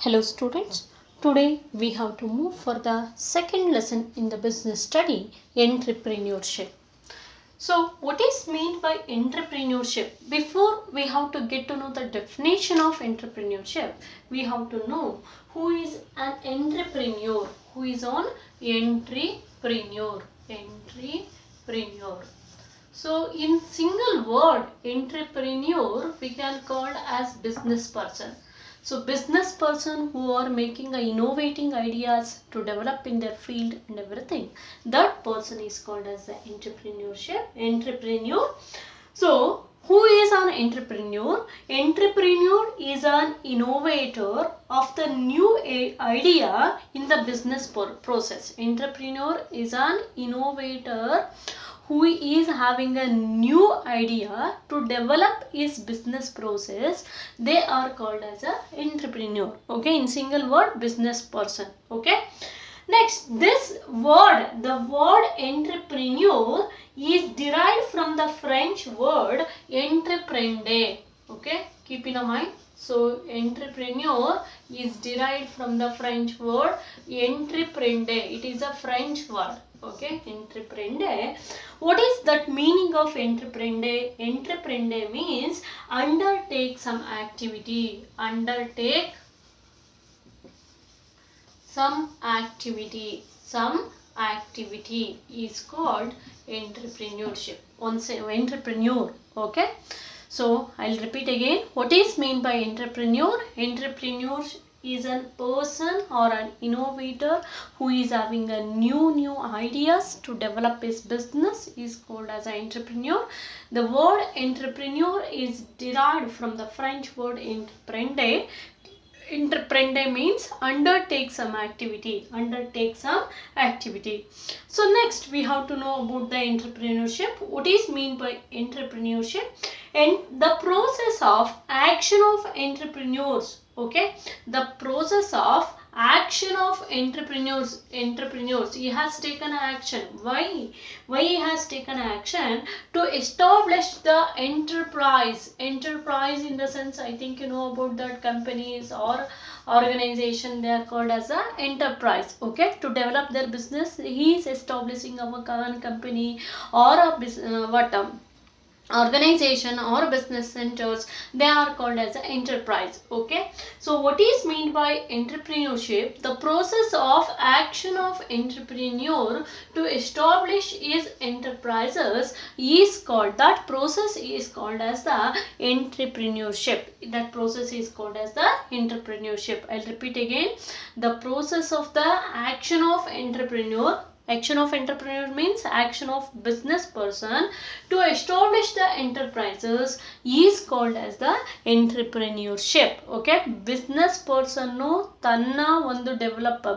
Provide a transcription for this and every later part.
Hello students, today we have to move for the second lesson in the business study, entrepreneurship. So what is meant by entrepreneurship? Before we have to get to know the definition of entrepreneurship, we have to know who is an entrepreneur, who is an entrepreneur. So in single word, entrepreneur we can call as business person. So business person who are making innovating ideas to develop in their field and everything, that person is called as the entrepreneur. So who is an entrepreneur? Entrepreneur is an innovator of the new idea in the business process. Entrepreneur is an innovator who is having a new idea to develop his business process. They are called as an entrepreneur. Okay, in single word, business person. Okay. Next, this word, the word entrepreneur is derived from the French word entreprendre. Okay, keep in mind. So, entrepreneur is derived from the French word entreprendre. It is a French word. Okay, entreprendre. What is that meaning of entreprendre? Entreprendre means undertake some activity. Undertake some activity is called entrepreneurship. Once entrepreneur. Okay. So I'll repeat again. What is meant by entrepreneur? Entrepreneur is a person or an innovator who is having a new ideas to develop his business is called as an entrepreneur. The word entrepreneur is derived from the French word entreprendre. Entreprendre means undertake some activity. So next we have to know about the entrepreneurship. What is meant by entrepreneurship? And the process of action of entrepreneurs. Okay, the process of action of entrepreneurs. He has taken action. Why he has taken action? To establish the enterprise in the sense, I think you know about that companies or organization, they are called as a enterprise. Okay, to develop their business, he is establishing our company or a organization or business centers, they are called as an enterprise. Okay, so what is meant by entrepreneurship? The process of action of entrepreneur to establish his enterprises is called, that process is called as the entrepreneurship. That process is called as the entrepreneurship. I'll repeat again. The process of the action of entrepreneur. Action of entrepreneur means action of business person to establish the enterprises is called as the entrepreneurship. Okay, business person ತನ್ನ ಒಂದು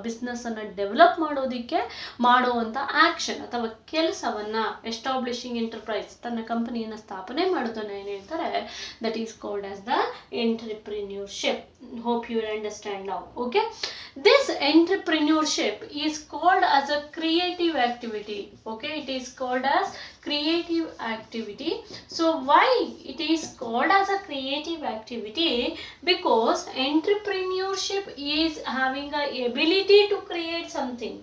business ಅನ್ನು develop ಮಾಡೋದಕ್ಕೆ ಮಾಡುವಂತ action ಅಥವಾ ಕೆಲಸವನ್ನ establishing enterprise, ತನ್ನ ಕಂಪನಿಯನ್ನು ಸ್ಥಾಪನೆ ಮಾಡೋದನ್ನ ಏನು ಹೇಳ್ತಾರೆ, that is called as the entrepreneurship. Hope you understand now. Okay, this entrepreneurship is called as a creative activity. Okay, it is called as creative activity. So why it is called as a creative activity? Because entrepreneurship is having a ability to create something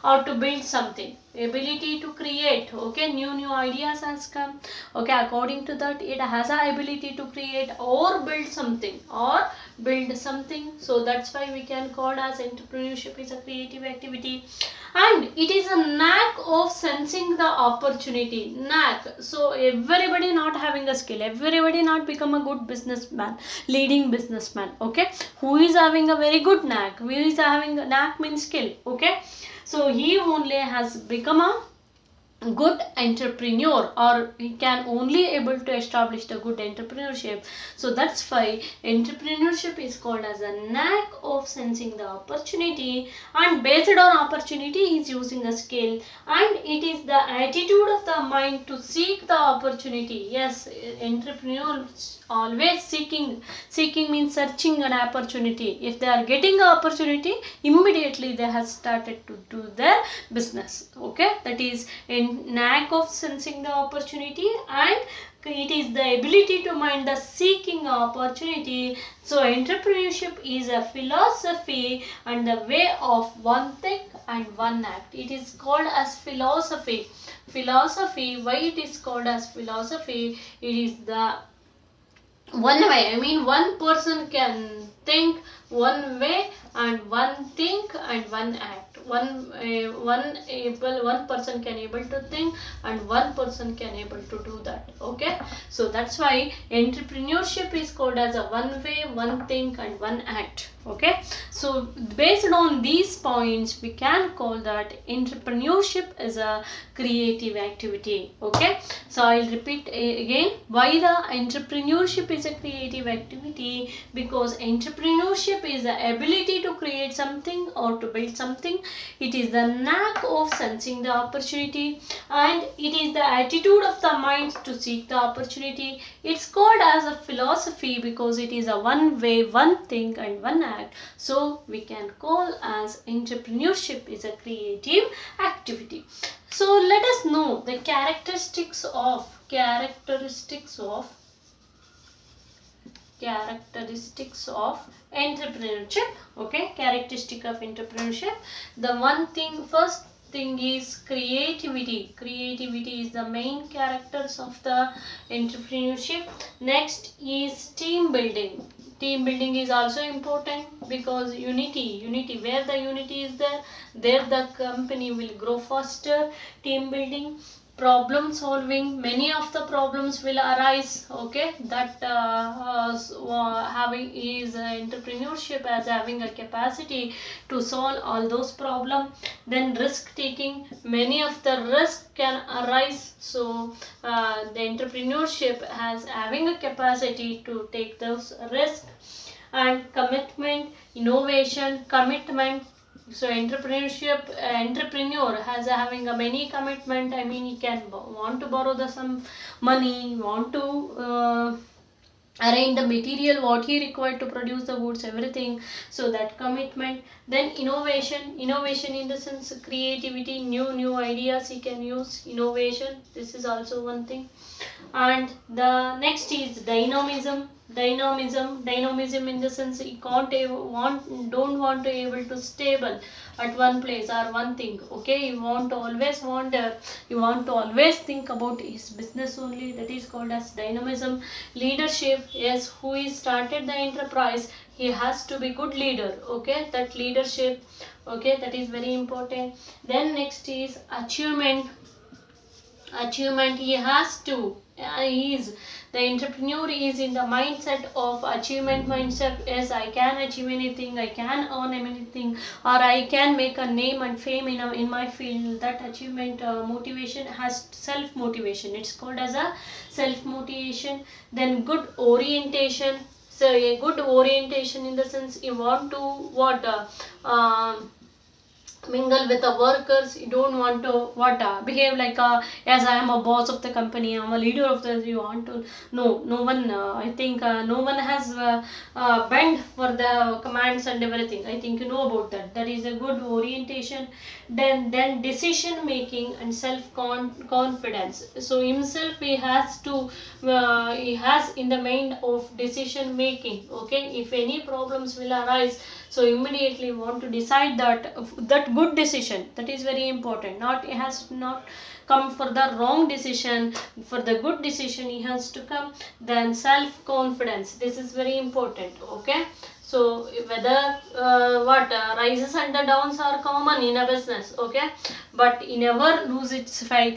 or to build something. Ability to create. Okay, new ideas has come. Okay, according to that, it has a ability to create or build something so that's why we can call as entrepreneurship is a creative activity. And it is a knack of sensing the opportunity. Knack. So everybody not having a skill, everybody not become a good businessman, leading businessman. Okay, who is having a very good knack? Who is having a knack means skill. Okay, so he only has become a good entrepreneur, or he can only able to establish the good entrepreneurship. So that's why entrepreneurship is called as a knack of sensing the opportunity, and based on opportunity he is using a skill, and it is the attitude of the mind to seek the opportunity. Yes, entrepreneurs always seeking means searching an opportunity. If they are getting an opportunity, immediately they have started to do their business. Okay, that is in knack of sensing the opportunity and it is the ability to mind the seeking opportunity. So entrepreneurship is a philosophy and the way of one think and one act. It is called as philosophy. Philosophy, why it is called as philosophy? It is the one way, I mean one person can think one way and one think and one act. One person can able to think and one person can able to do that. Okay, so that's why entrepreneurship is called as a one way, one think and one act. Okay, so based on these points we can call that entrepreneurship is a creative activity. Okay, so I'll repeat again why the entrepreneurship is a creative activity. Because entrepreneurship is the ability to create something or to build something. It is the knack of sensing the opportunity and it is the attitude of the mind to seek the opportunity. It's called as a philosophy because it is a one way, one think and one act. So we can call as entrepreneurship is a creative activity. So let us know the characteristics of entrepreneurship. Okay, characteristic of entrepreneurship. The one thing, first thing is creativity. Creativity is the main characters of the entrepreneurship. Next is team building. Team building is also important because unity, where the unity is there the company will grow faster. Team building, problem solving, many of the problems will arise. Okay, that having is entrepreneurship as having a capacity to solve all those problems. Then risk taking, many of the risk can arise. So the entrepreneurship has having a capacity to take those risks. And commitment, innovation, commitment. So entrepreneur has having a many commitment. I mean, he can want to borrow the some money, want to arrange the material what he required to produce the goods, everything. So that commitment. Then innovation in the sense creativity, new ideas he can use. Innovation, this is also one thing. And the next is dynamism in the sense he don't want to able to stable at one place or one thing. Okay, you want to always think about his business only. That is called as dynamism. Leadership, yes, who is started the enterprise, he has to be good leader. Okay, that leadership, okay, that is very important. Then next is achievement. He has to the entrepreneur is in the mindset of achievement mindset. Yes, I can achieve anything, I can earn anything, or I can make a name and fame in my field. That achievement motivation has self motivation. It's called as a self motivation. Then good orientation. So a good orientation in the sense you want to mingle with the workers. You don't want to behave like as I am a boss of the company, I am a leader of the, you want to no one I think no one has bent for the commands and everything. I think you know about that. That is a good orientation. Then decision making and self confidence. So himself he has in the mind of decision making. Okay, if any problems will arise, so immediately want to decide that good decision. That is very important. Not, he has not come for the wrong decision, for the good decision he has to come. Then self confidence, this is very important. Okay, so whether rises and the downs are common in a business. Okay, but he never lose its faith.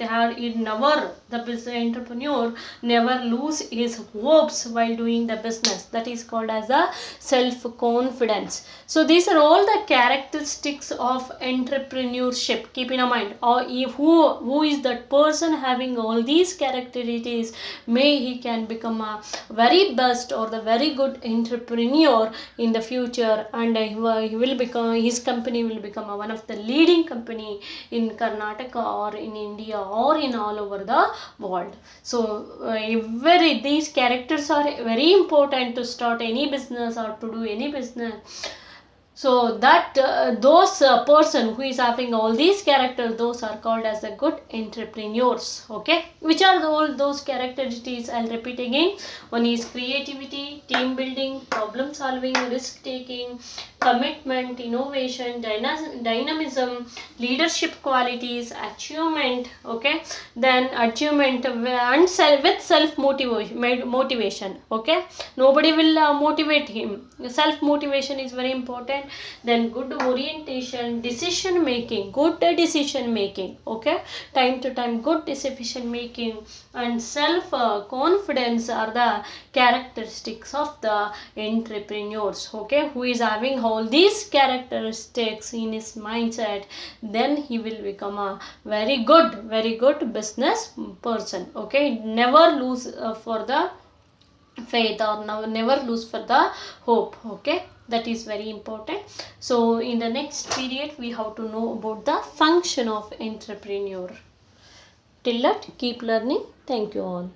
The business entrepreneur never lose his hopes while doing the business. That is called as a self confidence. So these are all the characteristics of entrepreneurship. Keep in mind, or who is that person having all these characteristics, may he can become a very best or the very good entrepreneur in the future, and his company will become one of the leading company in Karnataka or in India or in all over the world. So these characters are very important to start any business or to do any business. So that those person who is having all these characters, those are called as the good entrepreneurs. Okay, which are all those characteristics? I'll repeat again. One is creativity, team building, problem solving, risk taking, commitment, innovation, dynamism, leadership qualities, achievement. Okay, then achievement and with self motivation. Okay, nobody will motivate him. Self motivation is very important. Then good orientation, decision making, good decision making. Okay, time to time good decision making, and self confidence are the characteristics of the entrepreneurs. Okay, who is having all these characteristics in his mindset, then he will become a very good business person. Okay, never lose for the faith, or never lose for the hope. Okay, that is very important. So in the next period we have to know about the function of entrepreneur. Till that, keep learning. Thank you all.